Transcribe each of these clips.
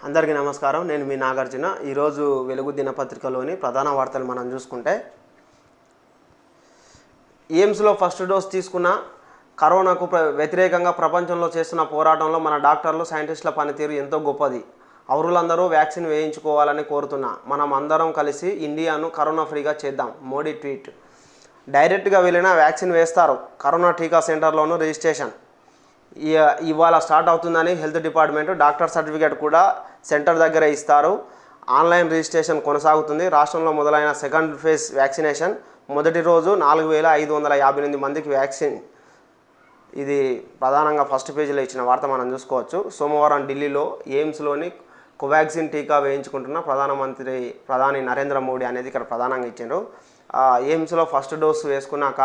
అందరికీ నమస్కారం. నేను మీ నాగార్జున. ఈరోజు వెలుగు దినపత్రికలోని ప్రధాన వార్తలు మనం చూసుకుంటే, ఎయిమ్స్లో ఫస్ట్ డోస్ తీసుకున్న కరోనాకు వ్యతిరేకంగా ప్రపంచంలో చేస్తున్న పోరాటంలో మన డాక్టర్లు సైంటిస్టుల పనితీరు ఎంతో గొప్పది. పౌరులందరూ వ్యాక్సిన్ వేయించుకోవాలని కోరుతున్నా. మనం అందరం కలిసి ఇండియాను కరోనా ఫ్రీగా చేద్దాం. మోడీ ట్వీట్. డైరెక్ట్గా వెళ్ళినా వ్యాక్సిన్ వేస్తారు. కరోనా టీకా సెంటర్లోనూ రిజిస్ట్రేషన్ ఇవాళ స్టార్ట్ అవుతుందని హెల్త్ డిపార్ట్మెంట్ డాక్టర్ సర్టిఫికేట్ కూడా సెంటర్ దగ్గర ఇస్తారు. ఆన్లైన్ రిజిస్ట్రేషన్ కొనసాగుతుంది. రాష్ట్రంలో మొదలైన సెకండ్ ఫేజ్ వ్యాక్సినేషన్ మొదటి రోజు 4558 మందికి వ్యాక్సిన్. ఇది ప్రధానంగా ఫస్ట్ పేజీలో ఇచ్చిన వార్త మనం చూసుకోవచ్చు. సోమవారం ఢిల్లీలో ఎయిమ్స్లోని కోవాక్సిన్ టీకా వేయించుకుంటున్న ప్రధాని నరేంద్ర మోడీ అనేది ఇక్కడ ప్రధానంగా ఇచ్చారు. ఎయిమ్స్లో ఫస్ట్ డోసు వేసుకున్నాక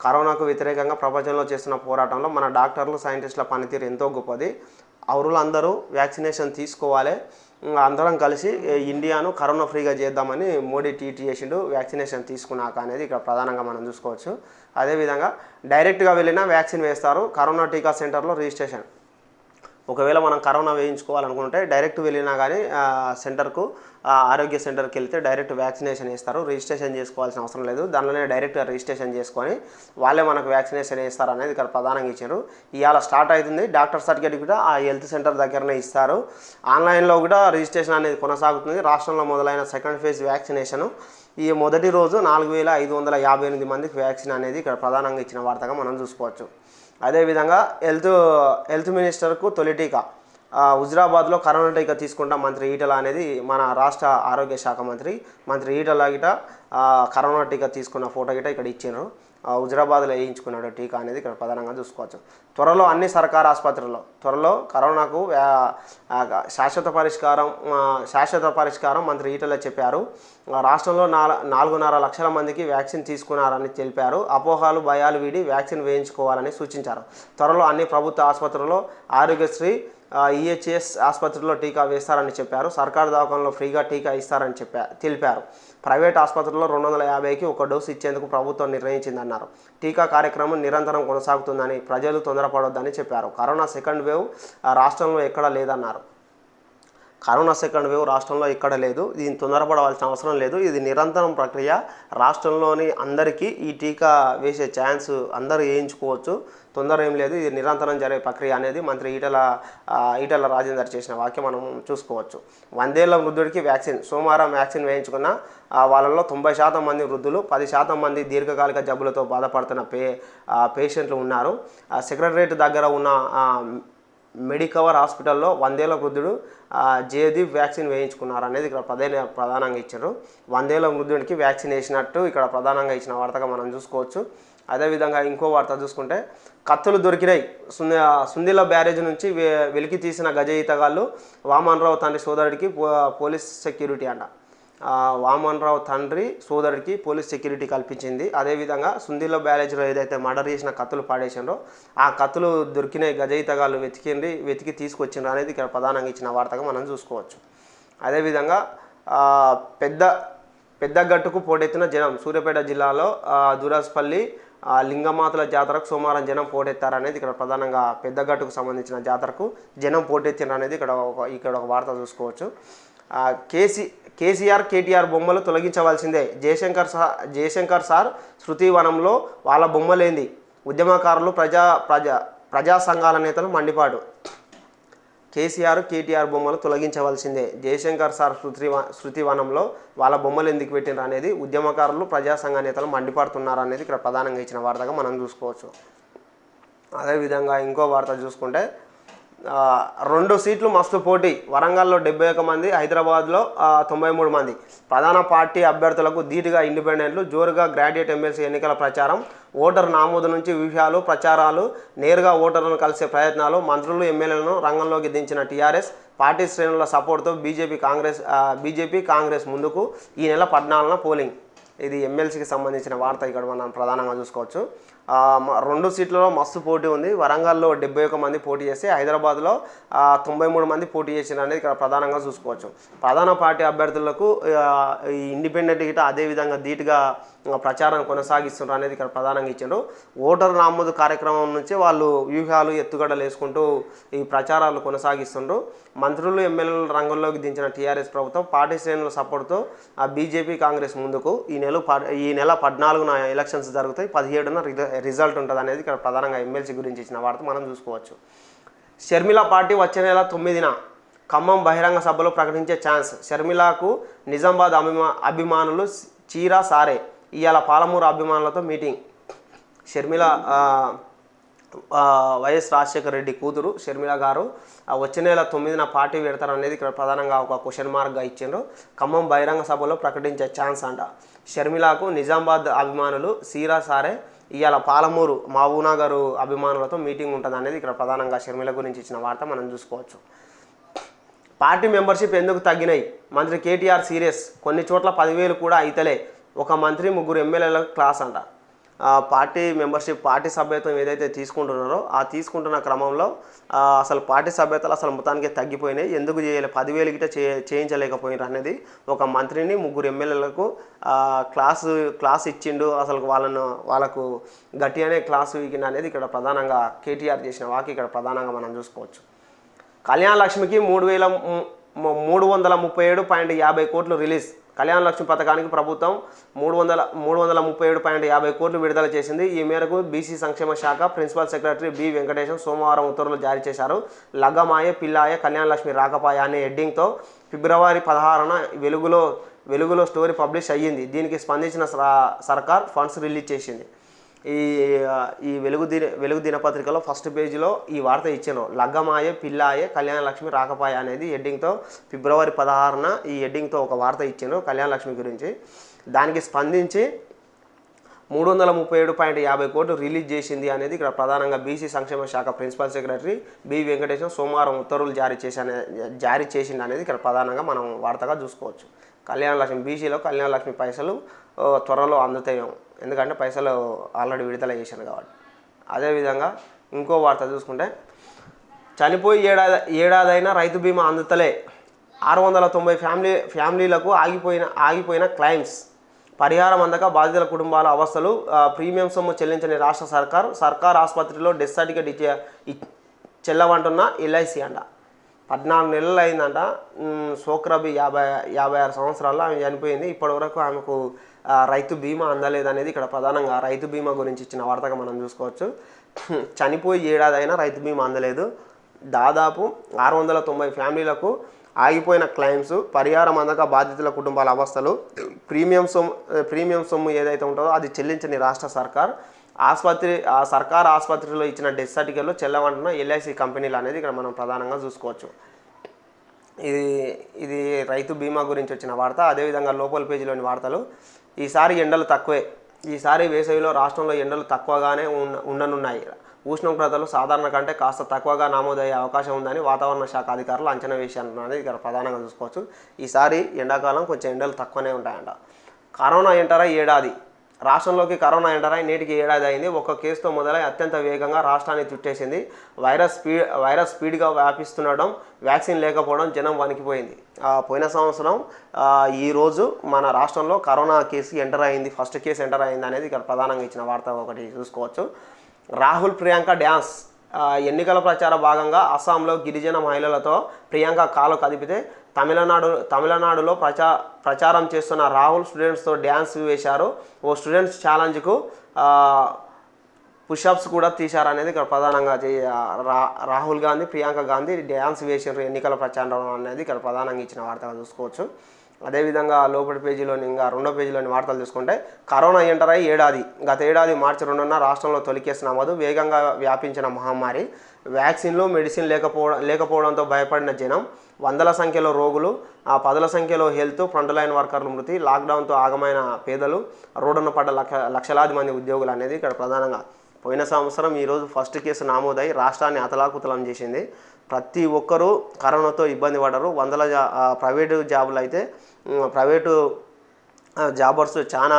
కరోనాకు వ్యతిరేకంగా ప్రపంచంలో చేస్తున్న పోరాటంలో మన డాక్టర్లు సైంటిస్టుల పనితీరు ఎంతో గొప్పది. పౌరులందరూ వ్యాక్సినేషన్ తీసుకోవాలి. అందరం కలిసి ఇండియాను కరోనా ఫ్రీగా చేద్దామని మోడీ ట్వీట్ చేసిండు. వ్యాక్సినేషన్ తీసుకున్నాక అనేది ఇక్కడ ప్రధానంగా మనం చూసుకోవచ్చు. అదేవిధంగా డైరెక్ట్గా వెళ్ళినా వ్యాక్సిన్ వేస్తారు. కరోనా టీకా సెంటర్లో రిజిస్ట్రేషన్. ఒకవేళ మనం కరోనా వేయించుకోవాలనుకుంటే డైరెక్ట్ వెళ్ళినా కానీ సెంటర్కు ఆరోగ్య సెంటర్కి వెళ్తే డైరెక్ట్ వ్యాక్సినేషన్ ఇస్తారు. రిజిస్ట్రేషన్ చేసుకోవాల్సిన అవసరం లేదు. దానిలోనే డైరెక్ట్గా రిజిస్ట్రేషన్ చేసుకొని వాళ్ళే మనకు వ్యాక్సినేషన్ ఇస్తారు అనేది ఇక్కడ ప్రధానంగా ఇచ్చారు. ఇవాళ స్టార్ట్ అవుతుంది. డాక్టర్ సర్టిఫికేట్ కూడా ఆ హెల్త్ సెంటర్ దగ్గరనే ఇస్తారు. ఆన్లైన్లో కూడా రిజిస్ట్రేషన్ అనేది కొనసాగుతుంది. రాష్ట్రంలో మొదలైన సెకండ్ ఫేజ్ వ్యాక్సినేషన్ ఈ మొదటి రోజు 4558 మందికి వ్యాక్సిన్ అనేది ఇక్కడ ప్రధానంగా ఇచ్చిన వార్తగా మనం చూసుకోవచ్చు. అదేవిధంగా హెల్త్ మినిస్టర్కు తొలి టీకా. హుజరాబాద్లో కరోనా టీకా తీసుకుంటా మంత్రి ఈటల అనేది మన రాష్ట్ర ఆరోగ్య శాఖ మంత్రి ఈటల గిట కరోనా టీకా తీసుకున్న ఫోటో గిట ఇక్కడ ఇచ్చారు. హుజరాబాద్లో వేయించుకున్నాడు టీకా అనేది ఇక్కడ ప్రధానంగా చూసుకోవచ్చు. త్వరలో అన్ని సర్కారు ఆసుపత్రుల్లో కరోనాకు శాశ్వత పరిష్కారం మంత్రి ఈటల చెప్పారు. రాష్ట్రంలో 4.5 లక్షల మందికి వ్యాక్సిన్ తీసుకున్నారని తెలిపారు. అపోహలు భయాలు వీడి వ్యాక్సిన్ వేయించుకోవాలని సూచించారు. త్వరలో అన్ని ప్రభుత్వ ఆసుపత్రుల్లో ఆరోగ్యశ్రీ ఈహెచ్ఎస్ ఆసుపత్రిలో టీకా వేస్తారని చెప్పారు. సర్కారు దవాఖానలో ఫ్రీగా టీకా ఇస్తారని తెలిపారు. ప్రైవేట్ ఆసుపత్రుల్లో 250కి 1 డోసు ఇచ్చేందుకు ప్రభుత్వం నిర్ణయించిందన్నారు. టీకా కార్యక్రమం నిరంతరం కొనసాగుతుందని, ప్రజలు తొందరపడొద్దని చెప్పారు. కరోనా సెకండ్ వేవ్ రాష్ట్రంలో ఎక్కడా లేదన్నారు. కరోనా సెకండ్ వేవ్ రాష్ట్రంలో ఎక్కడ లేదు. దీన్ని తొందరపడవలసిన అవసరం లేదు. ఇది నిరంతరం ప్రక్రియ. రాష్ట్రంలోని అందరికీ ఈ టీకా వేసే ఛాన్స్ అందరూ వేయించుకోవచ్చు. తొందర ఏం లేదు. ఇది నిరంతరం జరిగే ప్రక్రియ అనేది మంత్రి ఈటల రాజేందర్ చేసిన వాక్యం మనం చూసుకోవచ్చు. 100 ఏళ్ల వృద్ధుడికి వ్యాక్సిన్. సోమవారం వ్యాక్సిన్ వేయించుకున్న వాళ్ళలో 90% మంది వృద్ధులు, 10% మంది దీర్ఘకాలిక జబ్బులతో బాధపడుతున్న పేషెంట్లు ఉన్నారు. సెక్రటరేట్ దగ్గర ఉన్న మెడికవర్ హాస్పిటల్లో 100 ఏళ్ల వృద్ధుడు జయదీప్ వ్యాక్సిన్ వేయించుకున్నారు అనేది ఇక్కడ ప్రధానంగా ఇచ్చారు. 100 ఏళ్ల వృద్ధుడికి వ్యాక్సిన్ వేసినట్టు ఇక్కడ ప్రధానంగా ఇచ్చిన వార్తగా మనం చూసుకోవచ్చు. అదేవిధంగా ఇంకో వార్త చూసుకుంటే, కత్తులు దొరికినాయి. సుందిల బ్యారేజ్ నుంచి వెలికి తీసిన గజ ఈతగాళ్ళు. వామన్రావు తండ్రి సోదరుడికి పోలీస్ సెక్యూరిటీ అంట. వామన్రావు తండ్రి సోదరుడికి పోలీస్ సెక్యూరిటీ కల్పించింది. అదేవిధంగా సుందిల బ్యారేజ్లో ఏదైతే మర్డర్ చేసిన కత్తులు పాడేసిండ్రో ఆ కత్తులు దొరికినాయి. గజ ఈతగాళ్ళు వెతికి తీసుకొచ్చిండ్రు అనేది ఇక్కడ ప్రధానంగా ఇచ్చిన వార్తగా మనం చూసుకోవచ్చు. అదేవిధంగా పెద్ద గట్టుకు పోటెత్తిన జనం. సూర్యాపేట జిల్లాలో దురాస్పల్లి లింగమాతల జాతరకు సోమవారం జనం పోటెత్తారనేది ఇక్కడ ప్రధానంగా పెద్దగట్టుకు సంబంధించిన జాతరకు జనం పోటెత్తిన అనేది ఇక్కడ ఒక వార్త చూసుకోవచ్చు. కేసీఆర్ కేటీఆర్ బొమ్మలు తొలగించవలసిందే. జయశంకర్ సార్ శృతివనంలో వాళ్ళ బొమ్మలేంది. ఉద్యమకారులు ప్రజా సంఘాల నేతలు మండిపాటు. కేసీఆర్ కేటీఆర్ బొమ్మలు తొలగించవలసిందే. జయశంకర్ సార్ శృతివనంలో వాళ్ళ బొమ్మలు ఎందుకు పెట్టినారు అనేది ఉద్యమకారులు ప్రజా సంఘ నేతలు మండిపడుతున్నారు అనేది ఇక్కడ ప్రధానంగా ఇచ్చిన వార్తగా మనం చూసుకోవచ్చు. అదేవిధంగా ఇంకో వార్త చూసుకుంటే, 2 సీట్లు మస్తు పోటీ. వరంగల్లో 71 మంది, హైదరాబాద్లో 93 మంది. ప్రధాన పార్టీ అభ్యర్థులకు ధీటుగా ఇండిపెండెంట్లు. జోరుగా గ్రాడ్యుయేట్ ఎమ్మెల్సీ ఎన్నికల ప్రచారం. ఓటరు నామోదు నుంచి విషయాలు ప్రచారాలు, నేరుగా ఓటర్లను కలిసే ప్రయత్నాలు. మంత్రులు ఎమ్మెల్యేలను రంగంలోకి దించిన టీఆర్ఎస్ పార్టీ శ్రేణుల సపోర్ట్తో బీజేపీ కాంగ్రెస్ ముందుకు. ఈ నెల 14న పోలింగ్. ఇది ఎమ్మెల్సీకి సంబంధించిన వార్త ఇక్కడ మనం ప్రధానంగా చూసుకోవచ్చు. 2 సీట్లలో మస్తు పోటీ ఉంది. వరంగల్లో 71 మంది పోటీ చేస్తే హైదరాబాద్లో 93 మంది పోటీ చేసిన అనేది ఇక్కడ ప్రధానంగా చూసుకోవచ్చు. ప్రధాన పార్టీ అభ్యర్థులకు ఇండిపెండెంట్ గిట అదేవిధంగా ధీటుగా ప్రచారం కొనసాగిస్తున్నారు అనేది ఇక్కడ ప్రధానంగా ఇచ్చారు. ఓటర్ నమోదు కార్యక్రమం నుంచి వాళ్ళు వ్యూహాలు ఎత్తుగడలు వేసుకుంటూ ఈ ప్రచారాలు కొనసాగిస్తుండ్రు. మంత్రులు ఎమ్మెల్యేలు రంగంలోకి దించిన టీఆర్ఎస్ ప్రభుత్వం పార్టీ శ్రేణుల సపోర్ట్తో బీజేపీ కాంగ్రెస్ ముందుకు. ఈ నెల 14న ఎలక్షన్స్ జరుగుతాయి, 17న రిజల్ట్ ఉంటుంది అనేది ఇక్కడ ప్రధానంగా ఎమ్మెల్సీ గురించి ఇచ్చిన వార్త మనం చూసుకోవచ్చు. షర్మిల పార్టీ వచ్చే నెల 9న ఖమ్మం బహిరంగ సభలో ప్రకటించే ఛాన్స్. షర్మిలకు నిజామాబాద్ అభిమానులు చీరా సారే. ఇవాళ పాలమూరు అభిమానులతో మీటింగ్. షర్మిల వైఎస్ రాజశేఖర రెడ్డి కూతురు షర్మిల గారు వచ్చే నెల 9న పార్టీ పెడతారనేది ఇక్కడ ప్రధానంగా ఒక క్వశ్చన్ మార్క్గా ఇచ్చిండ్రు. ఖమ్మం బహిరంగ సభలో ప్రకటించే ఛాన్స్ అంట. షర్మిలకు నిజామాబాద్ అభిమానులు చీరా సారే. ఇవాళ పాలమూరు మహబూబ్నగర్ అభిమానులతో మీటింగ్ ఉంటుంది అనేది ఇక్కడ ప్రధానంగా షర్మిల గురించి ఇచ్చిన వార్త మనం చూసుకోవచ్చు. పార్టీ మెంబర్షిప్ ఎందుకు తగ్గినాయి? మంత్రి కేటీఆర్ సీరియస్. కొన్ని చోట్ల 10,000 కూడా అయితలే. ఒక మంత్రి 3 ఎమ్మెల్యేలకు క్లాస్ అంట. పార్టీ మెంబర్షిప్ పార్టీ సభ్యత్వం ఏదైతే తీసుకుంటున్నారో ఆ తీసుకుంటున్న క్రమంలో అసలు పార్టీ సభ్యతలు అసలు మొత్తానికి తగ్గిపోయినాయి. ఎందుకు చేయాలి? 10,000 గిట చేయించలేకపోయినారు అనేది ఒక మంత్రిని 3 ఎమ్మెల్యేలకు క్లాస్ ఇచ్చిండు. అసలు వాళ్ళకు గట్టిగానే క్లాసు ఇచ్చిండు అనేది ఇక్కడ ప్రధానంగా కేటీఆర్ చేసిన వాకి ఇక్కడ ప్రధానంగా మనం చూసుకోవచ్చు. కళ్యాణ లక్ష్మికి 337.50 కోట్లు రిలీజ్. కళ్యాణ లక్ష్మి పథకానికి ప్రభుత్వం 337.50 కోట్లు విడుదల చేసింది. ఈ మేరకు బీసీ సంక్షేమ శాఖ ప్రిన్సిపల్ సెక్రటరీ బి వెంకటేశం సోమవారం ఉత్తర్వులు జారీ చేశారు. లగ్గమాయ పిల్లాయ కళ్యాణ లక్ష్మి రాకపాయ అనే హెడ్డింగ్తో ఫిబ్రవరి 16న వెలుగులో స్టోరీ పబ్లిష్ అయ్యింది. దీనికి స్పందించిన సర్కార్ ఫండ్స్ రిలీజ్ చేసింది. ఈ వెలుగు దినపత్రికలో ఫస్ట్ పేజీలో ఈ వార్త ఇచ్చాను. లగ్గమాయే పిల్లాయే కళ్యాణ లక్ష్మి రాకపాయ అనేది హెడ్డింగ్తో ఫిబ్రవరి 16న ఈ హెడ్డింగ్తో ఒక వార్త ఇచ్చాను కళ్యాణ లక్ష్మి గురించి. దానికి స్పందించి 337.50 కోట్లు రిలీజ్ చేసింది అనేది ఇక్కడ ప్రధానంగా బీసీ సంక్షేమ శాఖ ప్రిన్సిపల్ సెక్రటరీ బి వెంకటేశం సోమవారం ఉత్తర్వులు జారీ చేసింది అనేది ఇక్కడ ప్రధానంగా మనం వార్తగా చూసుకోవచ్చు. కళ్యాణ లక్ష్మి బీసీలో కళ్యాణ లక్ష్మి పైసలు త్వరలో అందుతాయేమో, ఎందుకంటే పైసలు ఆల్రెడీ విడుదల చేశాను కాబట్టి. అదేవిధంగా ఇంకో వార్త చూసుకుంటే చనిపోయి ఏడాదైనా రైతు బీమా అందుతలే. 690 ఫ్యామిలీలకు ఆగిపోయిన క్లైమ్స్. పరిహారం అందక బాధితుల కుటుంబాల అవస్థలు. ప్రీమియం సొమ్ము చెల్లించని రాష్ట్ర సర్కార్ ఆసుపత్రిలో డెత్ సర్టిఫికేట్ చెల్లవంటున్న ఎల్ఐసి అంట. 14 నెలలు అయిందంట. సోక్రబి 56 సంవత్సరాల్లో ఆమె చనిపోయింది. ఇప్పటివరకు ఆమెకు రైతు బీమా అందలేదనేది ఇక్కడ ప్రధానంగా రైతు బీమా గురించి ఇచ్చిన వార్తగా మనం చూసుకోవచ్చు. చనిపోయి ఏడాదైనా రైతు బీమా అందలేదు. దాదాపు 690 ఫ్యామిలీలకు ఆగిపోయిన క్లైమ్స్, పరిహారం అందక బాధితుల కుటుంబాల అవస్థలు, ప్రీమియం సొమ్ము ఏదైతే ఉంటుందో అది చెల్లించని రాష్ట్ర సర్కార్ ఆసుపత్రిలో ఇచ్చిన డెత్ సర్టిఫికేట్లు చెల్లవంటున్న ఎల్ఐసి కంపెనీలు అనేది ఇక్కడ మనం ప్రధానంగా చూసుకోవచ్చు. ఇది రైతు బీమా గురించి వచ్చిన వార్త. అదేవిధంగా లోపల పేజీలోని వార్తలు. ఈసారి ఎండలు తక్కువే. ఈసారి వేసవిలో రాష్ట్రంలో ఎండలు తక్కువగానే ఉండనున్నాయి. ఉష్ణోగ్రతలు సాధారణ కంటే కాస్త తక్కువగా నమోదయ్యే అవకాశం ఉందని వాతావరణ శాఖ అధికారులు అంచనా వేశారన్నది ఇక్కడ ప్రధానంగా చూసుకోవచ్చు. ఈసారి ఎండాకాలం కొంచెం ఎండలు తక్కువనే ఉంటాయంట. కరోనా ఎంటర్ అయ్యి ఏడాది. రాష్ట్రంలోకి కరోనా ఎంటర్ అయ్యి నేటికి ఏడాది అయింది. ఒక కేసుతో మొదలై అత్యంత వేగంగా రాష్ట్రాన్ని చుట్టేసింది. వైరస్ స్పీడ్గా వ్యాపిస్తుండడం, వ్యాక్సిన్ లేకపోవడం జనం వణికిపోయింది. పోయిన సంవత్సరం ఈరోజు మన రాష్ట్రంలో కరోనా కేసు ఎంటర్ అయింది, ఫస్ట్ కేసు ఎంటర్ అయింది అనేది ఇక్కడ ప్రధానంగా ఇచ్చిన వార్త ఒకటి చూసుకోవచ్చు. రాహుల్ ప్రియాంక డ్యాన్స్. ఎన్నికల ప్రచార భాగంగా అస్సాంలో గిరిజన మహిళలతో ప్రియాంక కాలు కదిపితే తమిళనాడులో ప్రచారం చేస్తున్న రాహుల్ స్టూడెంట్స్తో డ్యాన్స్ వేశారు. ఓ స్టూడెంట్స్ ఛాలెంజ్కు పుషప్స్ కూడా తీశారనేది ఇక్కడ ప్రధానంగా రాహుల్ గాంధీ ప్రియాంక గాంధీ డ్యాన్స్ వేసారు ఎన్నికల ప్రచారం అనేది ఇక్కడ ప్రధానంగా ఇచ్చిన వార్తగా చూసుకోవచ్చు. అదేవిధంగా లోపలి పేజీలోని ఇంకా రెండో పేజీలోని వార్తలు చూసుకుంటే కరోనా ఎంటర్ అయ్యి ఏడాది. గత ఏడాది మార్చి 2న రాష్ట్రంలో తొలి కేసు నమోదు. వేగంగా వ్యాపించిన మహమ్మారి. వ్యాక్సిన్లు మెడిసిన్ లేకపోవడంతో భయపడిన జనం. వందల సంఖ్యలో రోగులు, 10ల సంఖ్యలో హెల్త్ ఫ్రంట్ లైన్ వర్కర్లు మృతి. లాక్డౌన్తో ఆగమైన పేదలు, రోడ్డున పడ్డ లక్షలాది మంది ఉద్యోగులు అనేది ఇక్కడ ప్రధానంగా. పోయిన సంవత్సరం ఈరోజు ఫస్ట్ కేసు నమోదై రాష్ట్రాన్ని అతలాకుతలం చేసింది. ప్రతి ఒక్కరూ కరోనాతో ఇబ్బంది పడ్డారు. 100 ప్రైవేటు జాబులు అయితే జాబర్స్ చాలా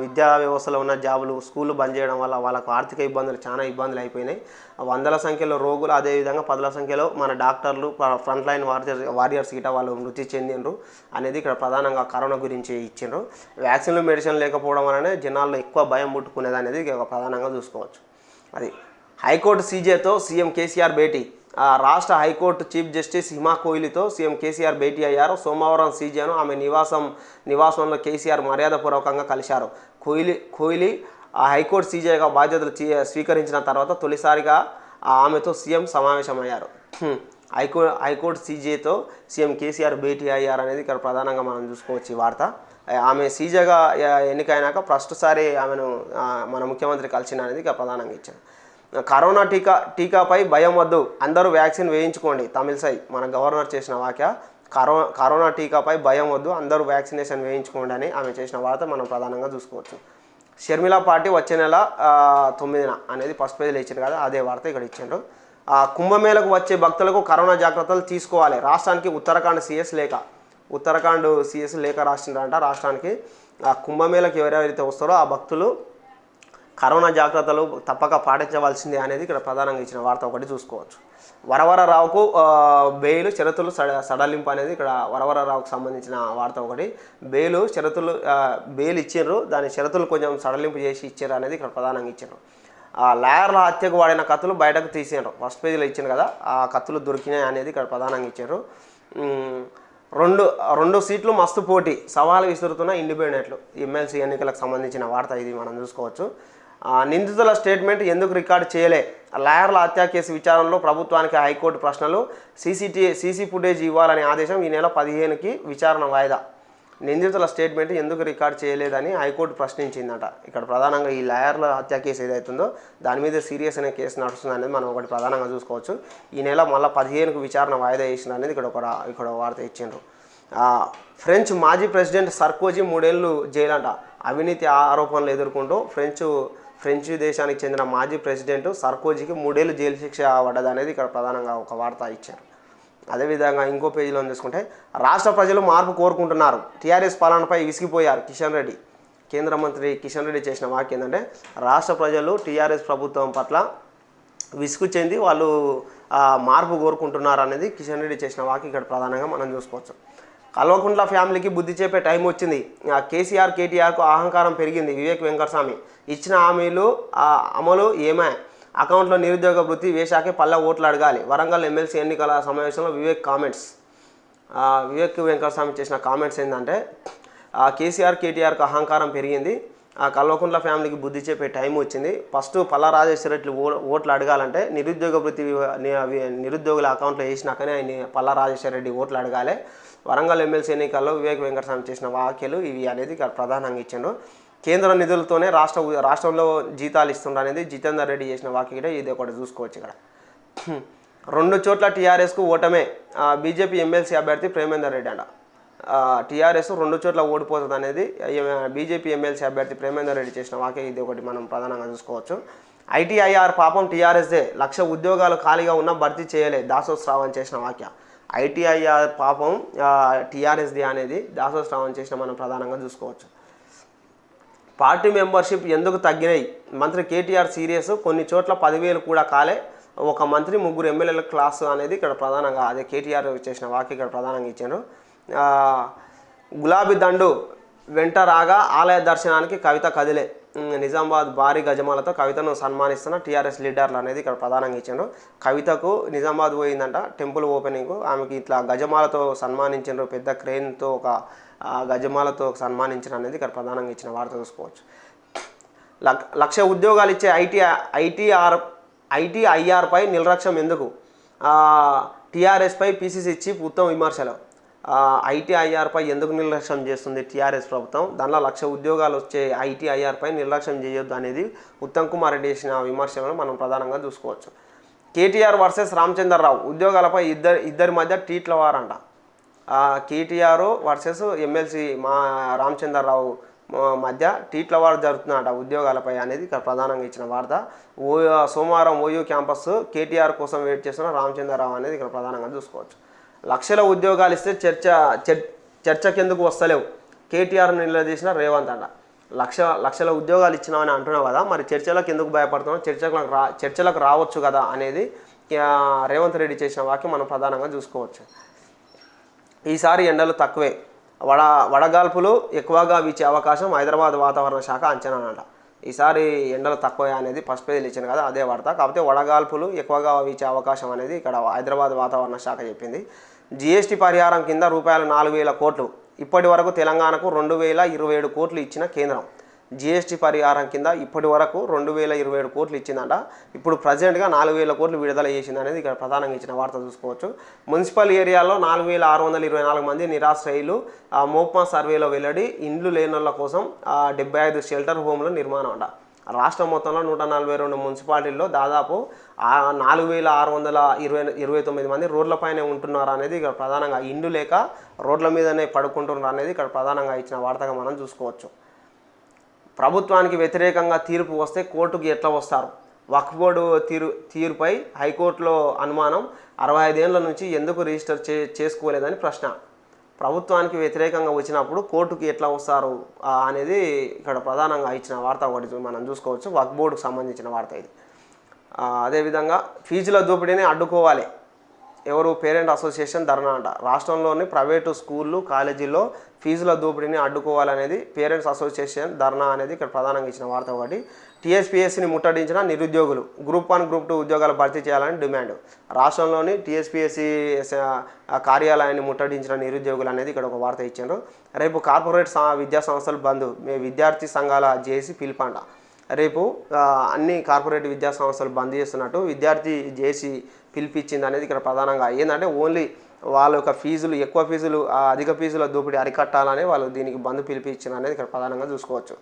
విద్యా వ్యవస్థలో ఉన్న జాబులు స్కూళ్ళు బంద్ చేయడం వల్ల వాళ్ళకు ఆర్థిక ఇబ్బందులు చాలా ఇబ్బందులు అయిపోయినాయి. వందల సంఖ్యలో రోగులు, అదేవిధంగా పదుల సంఖ్యలో మన డాక్టర్లు, ఫ్రంట్ లైన్ వారియర్స్ గిట వాళ్ళు మృతి చెందిండ్రు అనేది ఇక్కడ ప్రధానంగా కరోనా గురించి ఇచ్చిండ్రు. వ్యాక్సిన్లు, మెడిసిన్ లేకపోవడం వలనే జనాల్లో ఎక్కువ భయం పుట్టుకునేది అనేది ప్రధానంగా చూసుకోవచ్చు. అది హైకోర్టు సీజేతో సీఎం కేసీఆర్ భేటీ. రాష్ట్ర హైకోర్టు చీఫ్ జస్టిస్ హిమా కోహ్లీతో సీఎం కేసీఆర్ భేటీ అయ్యారు. సోమవారం సీజేను ఆమె నివాసంలో కేసీఆర్ మర్యాదపూర్వకంగా కలిశారు. కోహ్లీ హైకోర్టు సీజేగా బాధ్యతలు స్వీకరించిన తర్వాత తొలిసారిగా ఆమెతో సీఎం సమావేశమయ్యారు. హైకోర్టు సీజేతో సీఎం కేసీఆర్ భేటీ అయ్యారనేది ఇక్కడ ప్రధానంగా మనం చూసుకోవచ్చు ఈ వార్త. ఆమె సీజేగా ఎన్నికైనాక ఫస్ట్సారి ఆమెను మన ముఖ్యమంత్రి కలిసిన అనేది ఇక్కడ ప్రధానంగా ఇచ్చారు. కరోనా టీకాపై భయం వద్దు, అందరూ వ్యాక్సిన్ వేయించుకోండి. తమిళసై మన గవర్నర్ చేసిన వ్యాఖ్య. కరోనా టీకాపై భయం వద్దు, అందరూ వ్యాక్సినేషన్ వేయించుకోండి అని ఆమె చేసిన వార్త మనం ప్రధానంగా చూసుకోవచ్చు. షర్మిల పార్టీ వచ్చే నెల 9న అనేది ఫస్ట్ పేజీలో ఇచ్చారు కదా, అదే వార్త ఇక్కడ ఇచ్చారు. కుంభమేళకు వచ్చే భక్తులకు కరోనా జాగ్రత్తలు తీసుకోవాలి. రాష్ట్రానికి ఉత్తరాఖండ్ సిఎస్ లేఖ రాసిండ్రంట రాష్ట్రానికి. కుంభమేళకు ఎవరెవరైతే వస్తారో ఆ భక్తులు కరోనా జాగ్రత్తలు తప్పక పాటించవలసిందే అనేది ఇక్కడ ప్రధానంగా ఇచ్చిన వార్త ఒకటి చూసుకోవచ్చు. వరవరరావుకు బెయిల్ షరతులు సడలింపు అనేది ఇక్కడ వరవరరావుకు సంబంధించిన వార్త ఒకటి. బెయిల్ ఇచ్చారు, దాని షరతులు కొంచెం సడలింపు చేసి ఇచ్చారు అనేది ఇక్కడ ప్రధానంగా ఇచ్చారు. లాయర్ల హత్యకు వాడిన కత్తులు బయటకు తీసారు. ఫస్ట్ పేజీలో ఇచ్చాను కదా, ఆ కత్తులు దొరికినాయి అనేది ఇక్కడ ప్రధానంగా ఇచ్చారు. రెండు సీట్లు మస్తు పోటీ, సవాలు విసురుతున్న ఇండిపెండెంట్లు. ఎమ్మెల్సీ ఎన్నికలకు సంబంధించిన వార్త ఇది మనం చూసుకోవచ్చు. నిందితుల స్టేట్మెంట్ ఎందుకు రికార్డు చేయలే? లాయర్ల హత్య కేసు విచారణలో ప్రభుత్వానికి హైకోర్టు ప్రశ్నలు. సీసీ ఫుటేజ్ ఇవ్వాలని ఆదేశం. ఈ నెల 15కి విచారణ వాయిదా. నిందితుల స్టేట్మెంట్ ఎందుకు రికార్డు చేయలేదని హైకోర్టు ప్రశ్నించిందట. ఇక్కడ ప్రధానంగా ఈ లాయర్ల హత్య కేసు ఏదైతుందో దాని మీద సీరియస్ అనే కేసు నడుస్తుంది అనేది మనం ఒకటి ప్రధానంగా చూసుకోవచ్చు. ఈ నెల మళ్ళీ 15కు విచారణ వాయిదా వేసిన అనేది ఇక్కడ వార్త ఇచ్చిండ్రు. ఫ్రెంచ్ మాజీ ప్రెసిడెంట్ సర్కోజీ 3 ఏళ్ళు జైలంట. అవినీతి ఆరోపణలు ఎదుర్కొంటూ ఫ్రెంచ్ దేశానికి చెందిన మాజీ ప్రెసిడెంట్ సర్కోజీకి 3 ఏళ్ళు జైలు శిక్ష పడ్డది అనేది ఇక్కడ ప్రధానంగా ఒక వార్త ఇచ్చారు. అదేవిధంగా ఇంకో పేజీలో చూసుకుంటే రాష్ట్ర ప్రజలు మార్పు కోరుకుంటున్నారు. టీఆర్ఎస్ పాలనపై విసిగిపోయారు కిషన్ రెడ్డి. కేంద్ర మంత్రి కిషన్ రెడ్డి చేసిన వాక్యం ఏంటంటే రాష్ట్ర ప్రజలు టీఆర్ఎస్ ప్రభుత్వం పట్ల విసుగు చెంది వాళ్ళు మార్పు కోరుకుంటున్నారు అనేది కిషన్ రెడ్డి చేసిన వాక్యం ఇక్కడ ప్రధానంగా మనం చూసుకోవచ్చు. కల్వకుంట్ల ఫ్యామిలీకి బుద్ధి చెప్పే టైం వచ్చింది. కేటీఆర్కు అహంకారం పెరిగింది. వివేక్ వెంకటస్వామి ఇచ్చిన హామీలు అమలు ఏమే? అకౌంట్లో నిరుద్యోగ వృత్తి వేశాకే పల్లె ఓట్లు అడగాలి. వరంగల్ ఎమ్మెల్సీ ఎన్నికల సమావేశంలో వివేక్ వెంకటస్వామి చేసిన కామెంట్స్ ఏంటంటే కేటీఆర్కు అహంకారం పెరిగింది. కల్వకుంట్ల ఫ్యామిలీకి బుద్ధి చెప్పే టైం వచ్చింది. ఫస్ట్ పల్లా రాజేశ్వర రెడ్డి ఓట్లు అడగాలంటే నిరుద్యోగ వృత్తి నిరుద్యోగుల అకౌంట్లో వేసినాకనే ఆయన పల్లా రాజేశ్వర రెడ్డి ఓట్లు అడగాలి. వరంగల్ ఎమ్మెల్సీ ఎన్నికల్లో వివేక్ వెంకటస్వామి చేసిన వ్యాఖ్యలు ఇవి అనేది ప్రధానంగా ఇచ్చిండు. కేంద్ర నిధులతోనే రాష్ట్రంలో జీతాలు ఇస్తుండ్రు అనేది జితేందర్ రెడ్డి చేసిన వ్యాఖ్య. ఇది ఒకటి చూసుకోవచ్చు. ఇక్కడ 2 చోట్ల టీఆర్ఎస్కు ఓటమే. బీజేపీ ఎమ్మెల్సీ అభ్యర్థి ప్రేమేందర్ రెడ్డి అంట. టీఆర్ఎస్ 2 చోట్ల ఓడిపోతుంది అనేది బీజేపీ ఎమ్మెల్సీ అభ్యర్థి ప్రేమేందర్ రెడ్డి చేసిన వాక్య. ఇది ఒకటి మనం ప్రధానంగా చూసుకోవచ్చు. ఐటీఐఆర్ పాపం టీఆర్ఎస్దే, 1,00,000 ఉద్యోగాలు ఖాళీగా ఉన్నా భర్తీ చేయలే. దాసోత్ శ్రావణ్ చేసిన వాక్య. ఐటీఐఆర్ పాపం టీఆర్ఎస్దే అనేది దాసోత్ శ్రావణ్ చేసిన మనం ప్రధానంగా చూసుకోవచ్చు. పార్టీ మెంబర్షిప్ ఎందుకు తగ్గినాయి? మంత్రి కేటీఆర్ సీరియస్. కొన్ని చోట్ల 10,000 కూడా కాలే. ఒక మంత్రి 3 ఎమ్మెల్యేల క్లాసు అనేది ఇక్కడ ప్రధానంగా అదే కేటీఆర్ చేసిన వాక్య ఇక్కడ ప్రధానంగా ఇచ్చారు. గులాబీ దండు వెంట రాగా ఆలయ దర్శనానికి కవిత కదిలే. నిజామాబాద్ భారీ గజమాలతో కవితను సన్మానిస్తున్న టీఆర్ఎస్ లీడర్లు అనేది ఇక్కడ ప్రధానంగా ఇచ్చారు. కవితకు నిజామాబాద్ పోయిందంట టెంపుల్ ఓపెనింగ్. ఆమెకి ఇట్లా గజమాలతో సన్మానించారు. పెద్ద క్రెయిన్తో ఒక గజమాలతో సన్మానించిన అనేది ఇక్కడ ప్రధానంగా ఇచ్చిన వార్త చూసుకోవచ్చు. 1,00,000 ఉద్యోగాలు ఇచ్చే ఐటీఐఆర్పై నిర్లక్ష్యం ఎందుకు? టీఆర్ఎస్పై పీసీసీ చీఫ్ ఉత్తమ్ విమర్శలు. ఐటీఐఆర్పై ఎందుకు నిర్లక్ష్యం చేస్తుంది టీఆర్ఎస్ ప్రభుత్వం? దానిలో 1,00,000 ఉద్యోగాలు వచ్చే ఐటీఐఆర్పై నిర్లక్ష్యం చేయొద్దు అనేది ఉత్తమ్ కుమార్ రెడ్డి చేసిన విమర్శలను మనం ప్రధానంగా చూసుకోవచ్చు. కేటీఆర్ వర్సెస్ రామచంద్రరావు ఉద్యోగాలపై ఇద్దరి మధ్య ట్వీట్ల వారంట. కేటీఆర్ వర్సెస్ ఎమ్మెల్సీ రామచంద్రరావు మధ్య ట్వీట్ల వారు జరుగుతుందంట ఉద్యోగాలపై అనేది ఇక్కడ ప్రధానంగా ఇచ్చిన వార్త. సోమవారం ఓయూ క్యాంపస్ కేటీఆర్ కోసం వెయిట్ చేస్తున్న రామచంద్రరావు అనేది ఇక్కడ ప్రధానంగా చూసుకోవచ్చు. 1,00,000 ఉద్యోగాలు ఇస్తే చర్చకెందుకు వస్తలేవు? కేటీఆర్ నిలదీసిన రేవంత్ అంట. లక్షల ఉద్యోగాలు ఇచ్చినామని అంటున్నావు కదా, మరి చర్చలకు ఎందుకు భయపడుతున్నావు, చర్చలకు రావచ్చు కదా అనేది రేవంత్ రెడ్డి చేసిన వాక్యం మనం ప్రధానంగా చూసుకోవచ్చు. ఈసారి ఎండలు తక్కువే, వడగాల్పులు ఎక్కువగా వీచే అవకాశం హైదరాబాద్ వాతావరణ శాఖ అంచనానంట. ఈసారి ఎండలు తక్కువే అనేది ఫస్ట్ పేజీలు ఇచ్చింది కదా, అదే వార్త. కాకపోతే వడగాల్పులు ఎక్కువగా వీచే అవకాశం అనేది ఇక్కడ హైదరాబాద్ వాతావరణ శాఖ చెప్పింది. జీఎస్టీ పరిహారం కింద రూపాయలు 4,000 కోట్లు ఇప్పటి వరకు తెలంగాణకు 2,027 కోట్లు ఇచ్చిన కేంద్రం. జీఎస్టీ పరిహారం కింద ఇప్పటి వరకు 2,027 కోట్లు ఇచ్చిందంట. ఇప్పుడు ప్రజెంట్గా 4,000 కోట్లు విడుదల చేసింది అనేది ఇక్కడ ప్రధానంగా ఇచ్చిన వార్త చూసుకోవచ్చు. మున్సిపల్ ఏరియాలో 4,624 మంది నిరాశ్రయులు మోప్మా సర్వేలో వెల్లడి. ఇండ్లు లేనోళ్ళ కోసం 75 షెల్టర్ హోమ్ల నిర్మాణం అంట. రాష్ట్రం మొత్తంలో 142 మున్సిపాలిటీల్లో దాదాపు 4,629 మంది రోడ్లపైనే ఉంటున్నారు అనేది ఇక్కడ ప్రధానంగా, ఇండ్లు లేక రోడ్ల మీదనే పడుకుంటున్నారు అనేది ఇక్కడ ప్రధానంగా ఇచ్చిన వార్తగా మనం చూసుకోవచ్చు. ప్రభుత్వానికి వ్యతిరేకంగా తీర్పు వస్తే కోర్టుకు ఎట్లా వస్తారు? వక్ఫ్ బోర్డు తీరుపై హైకోర్టులో అనుమానం. 65 ఏళ్ల నుంచి ఎందుకు రిజిస్టర్ చేసుకోలేదని ప్రశ్న. ప్రభుత్వానికి వ్యతిరేకంగా వచ్చినప్పుడు కోర్టుకి ఎట్లా వస్తారు అనేది ఇక్కడ ప్రధానంగా ఇచ్చిన వార్త ఒకటి మనం చూసుకోవచ్చు. వక్ఫ్ బోర్డుకు సంబంధించిన వార్త ఇది. అదేవిధంగా ఫీజుల దోపిడీని అడ్డుకోవాలి, ఎవరు పేరెంట్ అసోసియేషన్ ధర్నా అంట. రాష్ట్రంలోని ప్రైవేటు స్కూళ్ళు కాలేజీల్లో ఫీజుల దోపిడీని అడ్డుకోవాలనేది పేరెంట్స్ అసోసియేషన్ ధర్నా అనేది ఇక్కడ ప్రధానంగా ఇచ్చిన వార్త ఒకటి. టీఎస్పీఎస్సీని ముట్టడించిన నిరుద్యోగులు గ్రూప్ 1 గ్రూప్ 2 ఉద్యోగాలు భర్తీ చేయాలని డిమాండ్. రాష్ట్రంలోని టీఎస్పీఎస్సీ కార్యాలయాన్ని ముట్టడించిన నిరుద్యోగులు అనేది ఇక్కడ ఒక వార్త ఇచ్చారు. రేపు కార్పొరేట్ విద్యా సంస్థలు బంద్, విద్యార్థి సంఘాల జేఏసీ పిలుపంట. రేపు అన్ని కార్పొరేట్ విద్యా సంస్థలు బంద్ చేస్తున్నట్టు విద్యార్థి జేఏసీ పిలిపించింది అనేది ఇక్కడ ప్రధానంగా. ఏంటంటే ఓన్లీ వాళ్ళ యొక్క ఫీజులు, ఎక్కువ ఫీజులు, అధిక ఫీజుల దోపిడీ అరికట్టాలని వాళ్ళు దీనికి బంద్ పిలిపించింది అనేది ఇక్కడ ప్రధానంగా చూసుకోవచ్చు.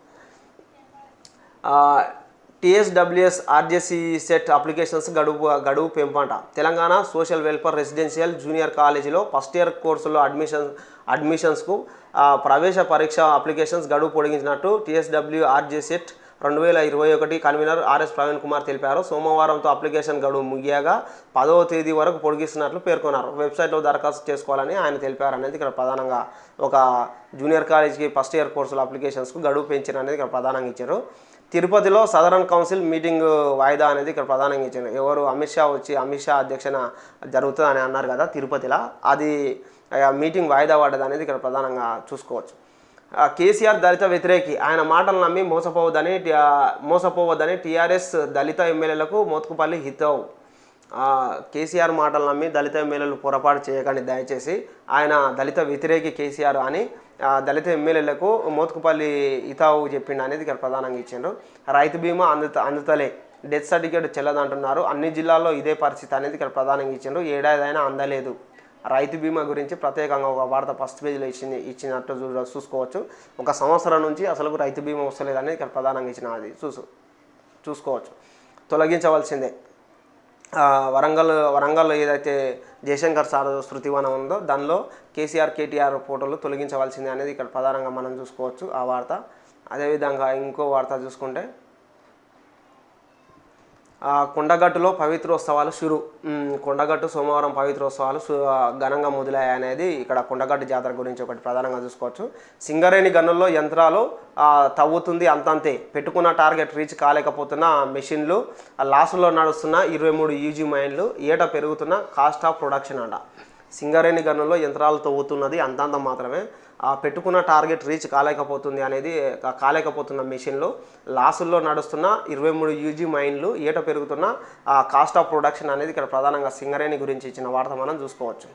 టీఎస్డబ్ల్యూఎస్ ఆర్జేసీ సెట్ అప్లికేషన్స్ గడువు పెంపంట. Telangana social welfare residential junior కాలేజీలో ఫస్ట్ ఇయర్ కోర్సులో అడ్మిషన్స్కు ప్రవేశ పరీక్ష అప్లికేషన్స్ గడువు పొడిగించినట్టు TSW RJ set 2021 convener RS Praveen Kumar తెలిపారు. సోమవారంతో అప్లికేషన్ గడువు ముగియగా 10వ తేదీ వరకు పొడిగిస్తున్నట్లు పేర్కొన్నారు. వెబ్సైట్లో దరఖాస్తు చేసుకోవాలని ఆయన తెలిపారు అనేది ఇక్కడ ప్రధానంగా. ఒక జూనియర్ కాలేజీకి ఫస్ట్ ఇయర్ కోర్సుల అప్లికేషన్స్కు గడువు పెంచిన అనేది ఇక్కడ ప్రధానంగా ఇచ్చారు. తిరుపతిలో సదరన్ కౌన్సిల్ మీటింగ్ వాయిదా అనేది ఇక్కడ ప్రధానంగా ఇచ్చారు. ఎవరు అమిత్ షా అధ్యక్షన జరుగుతుంది అని అన్నారు కదా తిరుపతిలో, అది మీటింగ్ వాయిదా పడ్డది అనేది ఇక్కడ ప్రధానంగా చూసుకోవచ్చు. కేసీఆర్ దళిత వ్యతిరేకి, ఆయన మాటలు నమ్మి మోసపోవద్దని టీఆర్ఎస్ దళిత ఎమ్మెల్యేలకు మోత్కుపల్లి హితవు. కేసీఆర్ మాటలు నమ్మి దళిత ఎమ్మెల్యేలు పొరపాటు చేయకండి దయచేసి, ఆయన దళిత వ్యతిరేకి కేసీఆర్ అని దళిత ఎమ్మెల్యేలకు మోత్కుపల్లి హితవు చెప్పిండు అనేది ఇక్కడ ప్రధానంగా ఇచ్చిండ్రు. రైతు బీమా అందుతలే, డెత్ సర్టిఫికేట్ చెల్లదంటున్నారు. అన్ని జిల్లాల్లో ఇదే పరిస్థితి అనేది ఇక్కడ ప్రధానంగా ఇచ్చిండ్రు. ఏడాదైనా అందలేదు. రైతు బీమా గురించి ప్రత్యేకంగా ఒక వార్త ఫస్ట్ పేజీలో ఇచ్చినట్టు చూసుకోవచ్చు. 1 సంవత్సరం నుంచి అసలు రైతు బీమా వస్తలేదని ఇక్కడ ప్రధానంగా ఇచ్చిన అది చూసుకోవచ్చు. తొలగించవలసిందే. వరంగల్ ఏదైతే జయశంకర్ సార్ శృతివనం ఉందో దానిలో కేటీఆర్ ఫోటోలు తొలగించవలసిందే అనేది ఇక్కడ ప్రధానంగా మనం చూసుకోవచ్చు ఆ వార్త. అదేవిధంగా ఇంకో వార్త చూసుకుంటే కొండగట్టులో పవిత్రోత్సవాలు షురు. కొండగట్టు సోమవారం పవిత్రోత్సవాలు ఘనంగా మొదలయ్యాయి అనేది ఇక్కడ కొండగట్టు జాతర గురించి ఒకటి ప్రధానంగా చూసుకోవచ్చు. సింగరేణి గనుల్లో యంత్రాలు తవ్వుతుంది అంతంతే, పెట్టుకున్న టార్గెట్ రీచ్ కాలేకపోతున్న మెషిన్లు, లాసులో నడుస్తున్న 23 యూజీ మైన్లు, ఏటా పెరుగుతున్న కాస్ట్ ఆఫ్ ప్రొడక్షన్ అంట. సింగరేణి గనుల్లో యంత్రాలు తవ్వుతున్నది అంతంత మాత్రమే, పెట్టుకున్న టార్గెట్ రీచ్ కాలేకపోతున్న మెషిన్లు, లాసుల్లో నడుస్తున్న 23 యూజీ మైన్లు, ఏట పెరుగుతున్న కాస్ట్ ఆఫ్ ప్రొడక్షన్ అనేది ఇక్కడ ప్రధానంగా సింగరేణి గురించి ఇచ్చిన వార్త మనం చూసుకోవచ్చు.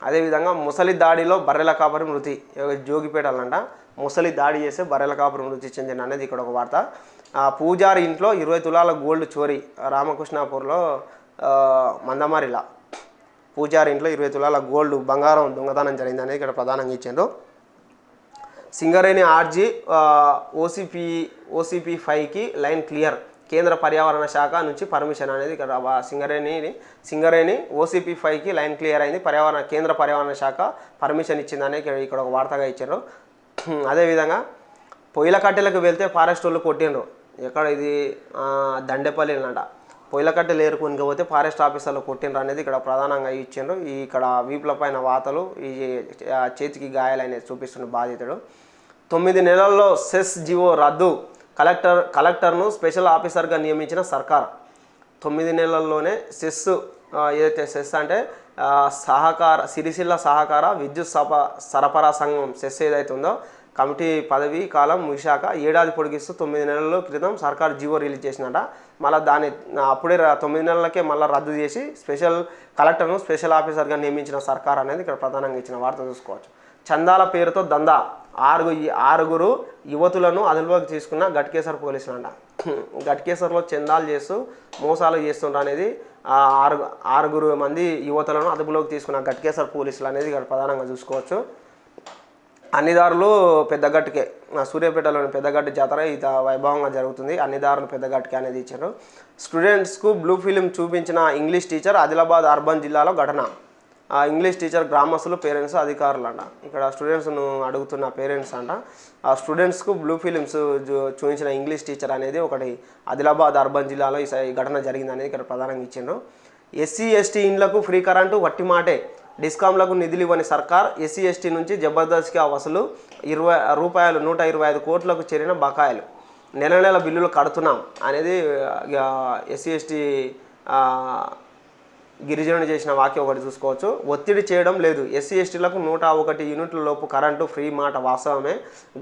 అదేవిధంగా ముసలి దాడిలో బర్రెల కాపరి మృతి, జోగిపేటలంట ముసలి దాడి చేస్తే బర్రెల కాపరి మృతి చెందిన అనేది ఇక్కడ ఒక వార్త. పూజారి ఇంట్లో 20 తులాల గోల్డ్ చోరీ, రామకృష్ణాపూర్లో మందమారిలా పూజారి ఇంట్లో 20 తులాల గోల్డ్ బంగారం దొంగతనం జరిగింది అనేది ఇక్కడ ప్రధానంగా ఇచ్చారు. సింగరేణి ఆర్జీ ఓసీపీ 5కి లైన్ క్లియర్, కేంద్ర పర్యావరణ శాఖ నుంచి పర్మిషన్ అనేది ఇక్కడ సింగరేణి ఓసీపీ 5కి లైన్ క్లియర్ అయింది, కేంద్ర పర్యావరణ శాఖ పర్మిషన్ ఇచ్చిందని ఇక్కడ ఒక వార్తగా ఇచ్చారు. అదేవిధంగా పొయ్యిల కట్టెలకు వెళ్తే ఫారెస్ట్ వాళ్ళు కొట్టిండ్రు. ఎక్కడ ఇది దండేపల్లి అంట. పొయ్యిల కట్టెలు ఏరుకుని పోతే ఫారెస్ట్ ఆఫీసర్లు కొట్టిండ్రు అనేది ఇక్కడ ప్రధానంగా ఇచ్చిండ్రు. ఇక్కడ వీపుల పైన వాతలు, ఈ చేతికి గాయాలనేది చూపిస్తున్న బాధితుడు. 9 నెలల్లో సెస్ జీవో రద్దు, కలెక్టర్ను స్పెషల్ ఆఫీసర్గా నియమించిన సర్కార్. 9 నెలల్లోనే సెస్ ఏదైతే సెస్ అంటే సిరిసిల్ల సహకార విద్యుత్ సరఫరా సంఘం సెస్ ఏదైతే ఉందో కమిటీ పదవీ కాలం ముగిశాక ఏడాది పొడిగిస్తూ 9 నెలల క్రితం సర్కార్ జీవో రిలీజ్ చేసిందట. మళ్ళీ దాన్ని అప్పుడే 9 నెలలకే మళ్ళీ రద్దు చేసి కలెక్టర్ను స్పెషల్ ఆఫీసర్గా నియమించిన సర్కార్ అనేది ఇక్కడ ప్రధానంగా ఇచ్చిన వార్త చూసుకోవచ్చు. చందాల పేరుతో దందా, ఆరుగురు యువతులను అదుపులోకి తీసుకున్న గట్కేసర్ పోలీసులు అంట. గట్కేసర్లో చందాలు చేస్తూ మోసాలు చేస్తుండ్రు అనేది ఆరుగురు మంది యువతులను అదుపులోకి తీసుకున్న గట్కేసర్ పోలీసులు అనేది ఇక్కడ ప్రధానంగా చూసుకోవచ్చు. అన్ని దారులు పెద్దగట్టుకే, సూర్యాపేటలోని పెద్దగట్టు జాతర ఇది వైభవంగా జరుగుతుంది. అన్ని దారులు పెద్దగట్టుకే అనేది ఇచ్చారు. స్టూడెంట్స్కు బ్లూ ఫిలిం చూపించిన ఇంగ్లీష్ టీచర్, ఆదిలాబాద్ అర్బన్ జిల్లాలో ఘటన. ఇంగ్లీష్ టీచర్ గ్రామస్తులు, పేరెంట్స్, అధికారులు అంట. ఇక్కడ స్టూడెంట్స్ను అడుగుతున్న పేరెంట్స్ అంట. ఆ స్టూడెంట్స్కు బ్లూ ఫిలిమ్స్ చూపించిన ఇంగ్లీష్ టీచర్ అనేది ఒకటి ఆదిలాబాద్ అర్బన్ జిల్లాలో ఈ ఘటన జరిగింది అనేది ఇక్కడ ప్రధానంగా ఇచ్చిండ్రు. ఎస్సీ ఎస్టీ ఇండ్లకు ఫ్రీ కరెంటు వట్టి మాటే, డిస్కామ్లకు నిధులు ఇవ్వని సర్కార్, ఎస్సీ ఎస్టీ నుంచి జబర్దస్త్గా వసూలు, రూపాయలు 125 కోట్లకు చేరిన బకాయిలు, నెల బిల్లులు కడుతున్నాం అనేది ఎస్సీ ఎస్టీ గిరిజనుడు చేసిన వాక్యం ఒకటి చూసుకోవచ్చు. ఒత్తిడి చేయడం లేదు, ఎస్సీ ఎస్టీలకు 101 యూనిట్ల లోపు కరెంటు ఫ్రీ మాట వాస్తవమే,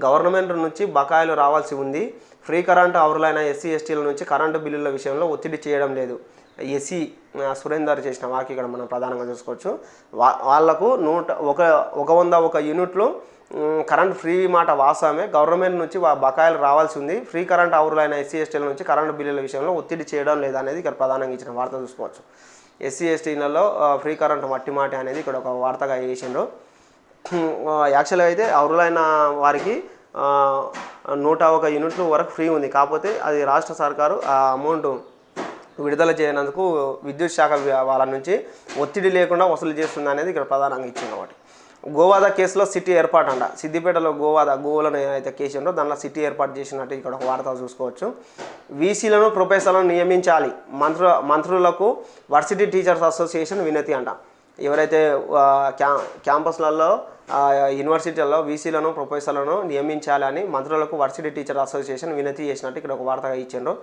గవర్నమెంట్ నుంచి బకాయిలు రావాల్సి ఉంది, ఫ్రీ కరెంటు అర్హులైన ఎస్సీ ఎస్టీల నుంచి కరెంటు బిల్లుల విషయంలో ఒత్తిడి చేయడం లేదు. ఎస్సీ సురేందర్ చేసిన వాక్యం ఇక్కడ మనం ప్రధానంగా చూసుకోవచ్చు. వాళ్లకు 101 యూనిట్లు కరెంట్ ఫ్రీ మాట వాస్తవమే, గవర్నమెంట్ నుంచి బకాయిలు రావాల్సి ఉంది, ఫ్రీ కరెంట్ అర్హులైన ఎస్సీ ఎస్టీల నుంచి కరెంటు బిల్లుల విషయంలో ఒత్తిడి చేయడం లేదనేది ఇక్కడ ప్రధానంగా ఇచ్చిన వార్త చూసుకోవచ్చు. ఎస్సీ ఎస్టీలలో ఫ్రీ కరెంట్ మట్టి మాట అనేది ఇక్కడ ఒక వార్తగా వేసిండ్రు. యాక్చువల్గా అయితే అర్హులైన వారికి 101 యూనిట్ల వరకు ఫ్రీ ఉంది. కాకపోతే అది రాష్ట్ర సర్కారు ఆ అమౌంట్ విడుదల చేయనందుకు విద్యుత్ శాఖ వాళ్ళ నుంచి ఒత్తిడి లేకుండా వసూలు చేస్తుంది అనేది ఇక్కడ ప్రధానంగా ఇచ్చింది. ఒకటి గోవాదా కేసులో సిటీ ఏర్పాటు అంట. సిద్దిపేటలో గోవాలను ఏదైతే కేసు ఉందో దానిలో సిటీ ఏర్పాటు చేసినట్టు ఇక్కడ ఒక వార్త చూసుకోవచ్చు. వీసీలను ప్రొఫెసర్లను నియమించాలి, మంత్రులకు వర్సిటీ టీచర్స్ అసోసియేషన్ వినతి అంట. ఎవరైతే క్యాంపస్లలో యూనివర్సిటీల్లో వీసీలను ప్రొఫెసర్లను నియమించాలని మంత్రులకు వర్సిటీ టీచర్ అసోసియేషన్ వినతి చేసినట్టు ఇక్కడ ఒక వార్తగా ఇచ్చిండ్రు.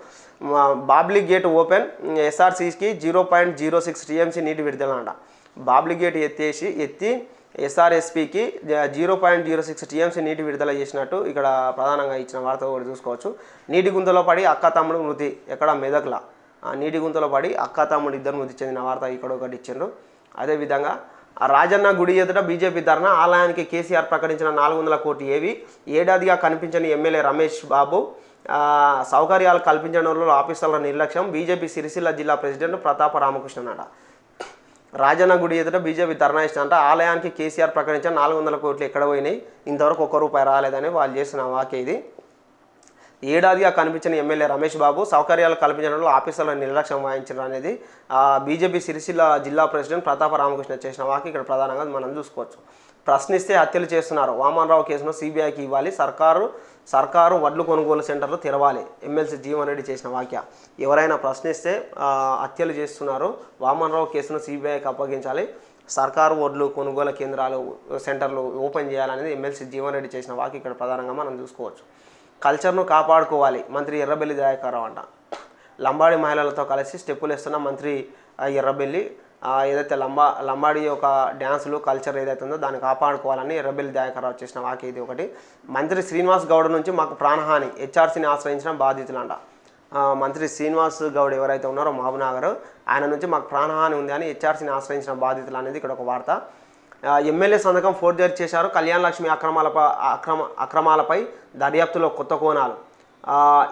బాబ్లీ గేట్ ఓపెన్, ఎస్ఆర్సీకి 0.06 టీఎంసీ నీటి విడుదల అంట. బాబ్లీ గేట్ ఎత్తి ఎస్ఆర్ఎస్పికి 0.06 టీఎంసీ నీటి విడుదల చేసినట్టు ఇక్కడ ప్రధానంగా ఇచ్చిన వార్త ఒకటి చూసుకోవచ్చు. నీటి గుంతలో పడి అక్క తమ్ముడు మృతి, ఎక్కడ మెదక్లా నీటి గుంతలో పడి అక్క తమ్ముడు ఇద్దరు మృతి చెందిన వార్త ఇక్కడ ఒకటి ఇచ్చిండ్రు. అదేవిధంగా రాజన్న గుడి ఎదుట బీజేపీ ధర్నా, ఆలయానికి కేసీఆర్ ప్రకటించిన 400 కోటి ఏడాదిగా కనిపించని ఎమ్మెల్యే రమేష్ బాబు, సౌకర్యాలు కల్పించడంలో ఆఫీసర్ల నిర్లక్ష్యం, బీజేపీ సిరిసిల్ల జిల్లా ప్రెసిడెంట్ ప్రతాప రామకృష్ణ అట. రాజన్న గుడి ఎదుట బీజేపీ ధర్నా ఇచ్చినంట, ఆలయానికి కేసీఆర్ ప్రకటించిన 400 కోట్లు ఎక్కడ పోయినాయి, ఇంతవరకు ₹1 రాలేదని వాళ్ళు చేసిన వాక్య ఇది. ఏడాదిగా కనిపించిన ఎమ్మెల్యే రమేష్ బాబు, సౌకర్యాలు కల్పించడంలో ఆఫీసర్ల నిర్లక్ష్యం వహించడం అనేది బీజేపీ సిరిసిల్ల జిల్లా ప్రెసిడెంట్ ప్రతాప రామకృష్ణ చేసిన వాక్యం ఇక్కడ ప్రధానంగా మనం చూసుకోవచ్చు. ప్రశ్నిస్తే హత్యలు చేస్తున్నారు, వామన్రావు కేసును సిబిఐకి ఇవ్వాలి, సర్కారు వడ్లు కొనుగోలు సెంటర్లు తెరవాలి, ఎమ్మెల్సీ జీవన్ రెడ్డి చేసిన వాక్య. ఎవరైనా ప్రశ్నిస్తే హత్యలు చేస్తున్నారు, వామన్రావు కేసును సిబిఐకి అప్పగించాలి, సర్కారు వడ్లు కొనుగోలు కేంద్రాలు సెంటర్లు ఓపెన్ చేయాలనేది ఎమ్మెల్సీ జీవన్ రెడ్డి చేసిన వాక్యం ఇక్కడ ప్రధానంగా మనం చూసుకోవచ్చు. కల్చర్ను కాపాడుకోవాలి, మంత్రి ఎర్రబెల్లి దయాకర్ రావు అంట. లంబాడి మహిళలతో కలిసి స్టెప్పులు వేస్తున్న మంత్రి ఎర్రబెల్లి, ఏదైతే లంబాడి యొక్క డ్యాన్సులు కల్చర్ ఏదైతే ఉందో దాన్ని కాపాడుకోవాలని ఎర్రబెల్లి దయాకర్ రావు చేసిన వాక్య ఇది ఒకటి. మంత్రి శ్రీనివాస్ గౌడ్ నుంచి మాకు ప్రాణహాని, హెచ్ఆర్సీని ఆశ్రయించిన బాధితులు అంట. మంత్రి శ్రీనివాస్ గౌడ్ ఎవరైతే ఉన్నారో మహబూబ్నగర్, ఆయన నుంచి మాకు ప్రాణహాని ఉంది అని హెచ్ఆర్సీని ఆశ్రయించిన బాధితులు అనేది ఇక్కడ ఒక వార్త. ఎమ్మెల్యే సంతకం ఫోర్జరీ చేశారు, కళ్యాణ లక్ష్మి అక్రమాలపై దర్యాప్తులో కొత్త కోణాలు.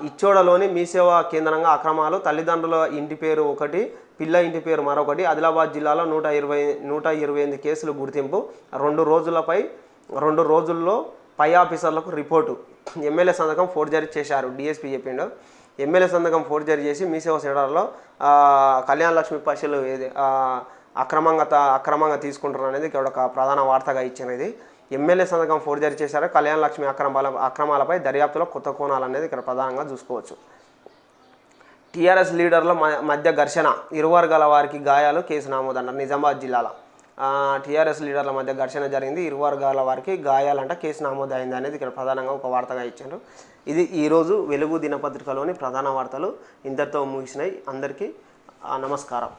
ఇచ్చోడలోని మీసేవా కేంద్రంగా అక్రమాలు, తల్లిదండ్రుల ఇంటి పేరు ఒకటి, పిల్ల ఇంటి పేరు మరొకటి, ఆదిలాబాద్ జిల్లాలో 128 కేసులు గుర్తింపు, 2 రోజుల్లో పై ఆఫీసర్లకు రిపోర్టు. ఎమ్మెల్యే సంతకం ఫోర్జరీ చేశారు, డిఎస్పీ చెప్పిండు. ఎమ్మెల్యే సంతకం ఫోర్జరీ చేసి మీసేవా సెంటర్లో కళ్యాణ లక్ష్మి పైసలు అక్రమంగా తీసుకుంటారు అనేది ఇక్కడ ఒక ప్రధాన వార్తగా ఇచ్చినది. ఎమ్మెల్యే సంతకం ఫోర్జరీ చేశారు, కళ్యాణ లక్ష్మి అక్రమాలపై దర్యాప్తులో కొత్త కోణాలు అనేది ఇక్కడ ప్రధానంగా చూసుకోవచ్చు. టీఆర్ఎస్ లీడర్ల మధ్య ఘర్షణ, ఇరు వర్గాల వారికి గాయాలు, కేసు నమోదన్నారు నిజామాబాద్ జిల్లాలో. టీఆర్ఎస్ లీడర్ల మధ్య ఘర్షణ జరిగింది, ఇరు వర్గాల వారికి గాయాలంట, కేసు నమోదైంది అనేది ఇక్కడ ప్రధానంగా ఒక వార్తగా ఇచ్చారు. ఇది ఈరోజు వెలుగు దినపత్రికలోని ప్రధాన వార్తలు. ఇంతటితో ముగిసినాయి. అందరికీ నమస్కారం.